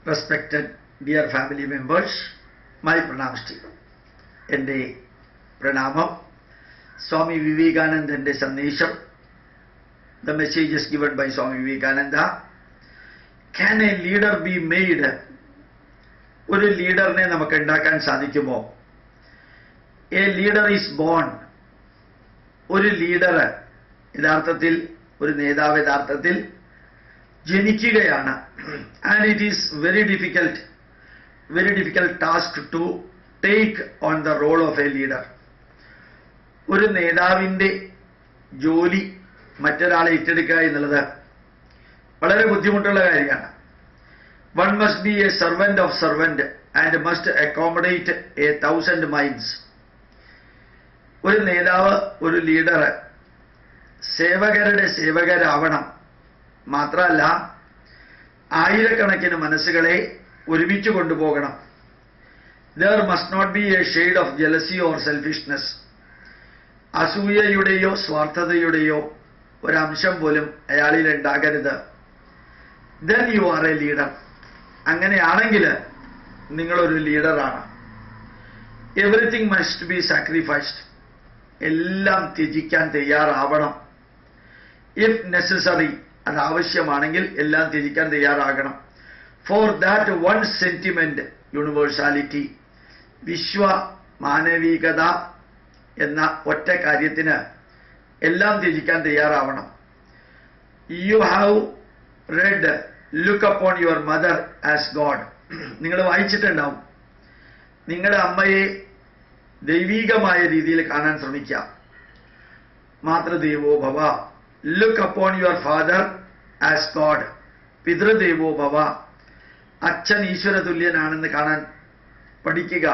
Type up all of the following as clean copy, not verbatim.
Respected dear family members, my pranams to you. എൻ്റെ പ്രണാമം. സ്വാമി വിവേകാനന്ദന്റെ സന്ദേശം. The message is given by Swami Vivekananda. Can a leader be made? ഒരു ലീഡറിനെ നമുക്ക് ഉണ്ടാക്കാൻ സാധിക്കുമോ? A leader is born. ഒരു ലീഡർ യഥാർത്ഥത്തിൽ, ഒരു നേതാവ് യഥാർത്ഥത്തിൽ ജനിക്കുകയാണ്. And it is very difficult task to take on the role of a leader. ഒരു നേതാവിൻ്റെ ജോലി മറ്റൊരാളെ ഏറ്റെടുക്കുക എന്നുള്ളത് വളരെ ബുദ്ധിമുട്ടുള്ള കാര്യമാണ്. One must be a servant of servant and must accommodate 1,000 minds. ഒരു നേതാവ്, ഒരു ലീഡർ സേവകരുടെ സേവകരാവണം. മാത്രമല്ല, ആയിരക്കണക്കിന് മനസ്സുകളെ ഒരുമിച്ച് കൊണ്ടുപോകണം. There must not be a shade of jealousy or selfishness. അസൂയയുടെയോ സ്വാർത്ഥതയുടെയോ ഒരംശം പോലും അയാളിൽ ഉണ്ടാകരുത്. Then you are a leader. അങ്ങനെയാണെങ്കിൽ നിങ്ങളൊരു ലീഡറാണ്. Everything must be sacrificed. എല്ലാം ത്യജിക്കാൻ തയ്യാറാവണം. If necessary, അത് ആവശ്യമാണെങ്കിൽ എല്ലാം ത്യജിക്കാൻ തയ്യാറാകണം. For that one sentiment, universality, വിശ്വ മാനവികത എന്ന ഒറ്റ കാര്യത്തിന് എല്ലാം ത്യജിക്കാൻ തയ്യാറാവണം. You have read, look upon your mother as God. നിങ്ങൾ വായിച്ചിട്ടുണ്ടാവും. നിങ്ങളുടെ അമ്മയെ ദൈവീകമായ രീതിയിൽ കാണാൻ ശ്രമിക്കുക. മാതൃദേവോ ഭവ. Look upon your father as God. പിതൃദേവോ ഭവ. അച്ഛൻ ഈശ്വര തുല്യനാണെന്ന് കാണാൻ പഠിക്കുക.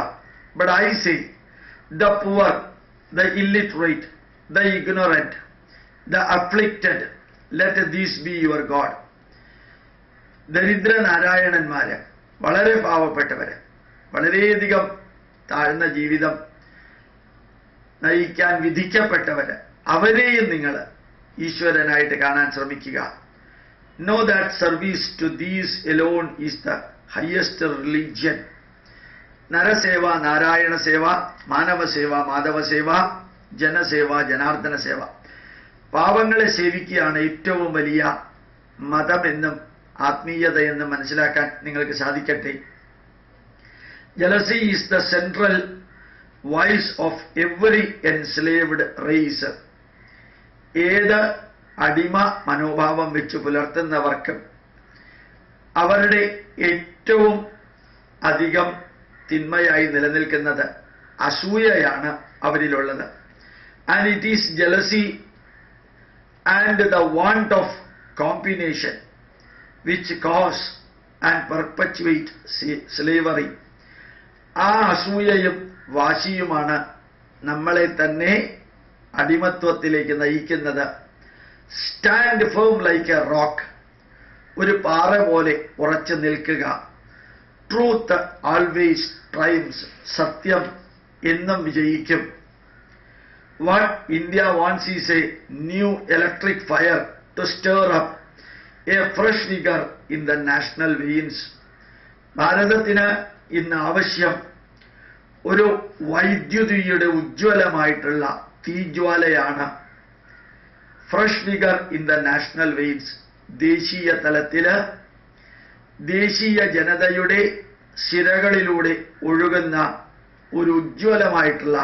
But I say, the poor, the illiterate, the ignorant, the afflicted, let these be your God. ദരിദ്ര നാരായണന്മാര്, വളരെ പാവപ്പെട്ടവര്, വളരെയധികം താഴ്ന്ന ജീവിതം നയിക്കാൻ വിധിക്കപ്പെട്ടവര്, അവരെയും നിങ്ങൾ ഈശ്വരനായിട്ട് കാണാൻ ശ്രമിക്കുക. Know that service to these alone is the highest religion. നരസേവ, Narayana സേവ, മാനവസേവ, മാധവസേവ, ജനസേവ, ജനാർദ്ദന സേവ. പാവങ്ങളെ സേവിക്കുകയാണ് ഏറ്റവും വലിയ മതമെന്നും ആത്മീയതയെന്നും മനസ്സിലാക്കാൻ നിങ്ങൾക്ക് സാധിക്കട്ടെ. Jealousy is the central voice of every enslaved race. ഏത് അടിമ മനോഭാവം വെച്ച് പുലർത്തുന്നവർക്കും അവരുടെ ഏറ്റവും അധികം തിന്മയായി നിലനിൽക്കുന്നത് അസൂയയാണ് അവരിലുള്ളത്. And it is jealousy and the want of combination which cause and perpetuate slavery. ആ അസൂയയും വാശിയുമാണ് നമ്മളെ തന്നെ അടിമത്വത്തിലേക്ക് നയിക്കുന്നത്. Stand firm like a rock. ഒരു പാറ പോലെ ഉറച്ചു നിൽക്കുക. Truth always triumphs. സത്യം എന്നും വിജയിക്കും. What India wants is a new electric fire to stir up a fresh vigour in the national veins. ഭാരതത്തിന് ഇന്ന് ആവശ്യം ഒരു വൈദ്യുതിയുടെ ഉജ്ജ്വലമായിട്ടുള്ള തീജ്വാലയാണ്. Fresh vigour in the national veins. ദേശീയ തലത്തില് ദേശീയ ജനതയുടെ സിരകളിലൂടെ ഒഴുകുന്ന ഒരു ഉജ്ജ്വലമായിട്ടുള്ള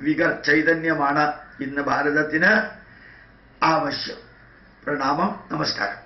വിഗർ ചൈതന്യമാണ് ഇന്ന് ഭാരതത്തിന് ആവശ്യം. പ്രണാമം. നമസ്കാരം.